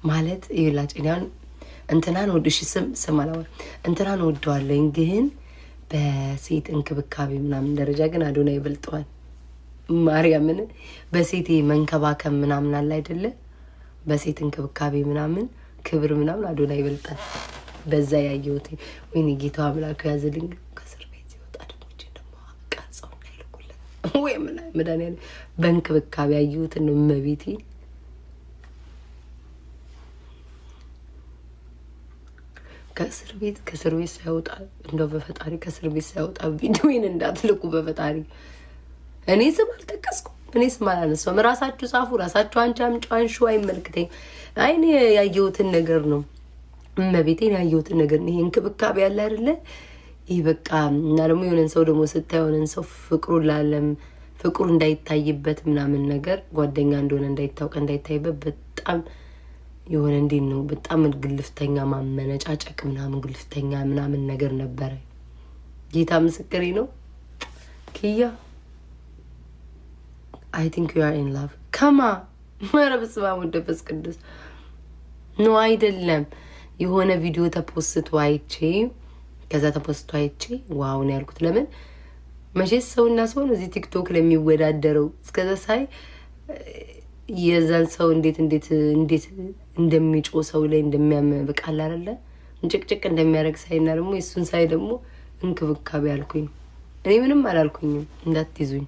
ማለት ይላጭኛል እንትናን ወድሽ ስም አላወራ እንትናን ወደዋለኝ ግን በሴት እንክብካቤ ምናምን ደረጃ ግን አዶናይ ይበልጠዋል። ማርያምን በሴት መንከባከብ ምናምን አለ አይደለ? በሴት እንክብካቤ ምናምን ክብር ምናምን አዶናይ ይበልጣል። በዛ ያየሁት ወይኔ ጌታ አምላክ ያዝልኝ። ከእስር ቤት ሲወጣ ደግሞ ቀርጸው እንዳይልኩለት ወይ መድኃኒዓለም በእንክብካቤ ያየሁትን ነው እመቤቴ። ከእስር ቤት ሳይወጣ እንደው በፈጣሪ ከእስር ቤት ሳይወጣ ቪዲዮን እንዳትልቁ በፈጣሪ። እኔ ስም አልጠቀስኩም፣ እኔ ስም አላነሳሁም። ራሳችሁ ጻፉ፣ ራሳችሁ አንቺ አይመልክተኝ። አይኔ ያየሁትን ነገር ነው እመቤቴን ያየሁትን ነገር ነው። ይሄ እንክብካቤ ያለ አይደለ? ይሄ በቃ እና ደግሞ የሆነን ሰው ደግሞ ስታይ የሆነን ሰው ፍቅሩ እንዳይታይበት ምናምን ነገር ጓደኛ እንደሆነ እንዳይታይበት በጣም የሆነ እንዴት ነው በጣም ግልፍተኛ ማመነጫጨቅ ምናምን ግልፍተኛ ምናምን ነገር ነበረ። ጌታ ምስክሬ ነው። ኪያ I think you are in love ከማ በስመ አብ ወወልድ ወመንፈስ ቅዱስ ነው አይደለም። የሆነ ቪዲዮ ተፖስቶ አይቼ ከዛ ተፖስቶ አይቼ ዋው ነው ያልኩት። ለምን መቼስ ሰውና ሰው ነው እዚህ ቲክቶክ ለሚወዳደረው እስከዛ ሳይ የዛን ሰው እንዴት እንደሚጮ ሰው ላይ እንደሚያመብቃል አይደለ? እንጭቅጭቅ እንደሚያረግ ሳይና ደግሞ እሱን ሳይ ደግሞ እንክብካቤ አልኩኝ። እኔ ምንም አላልኩኝም እንዳትይዙኝ።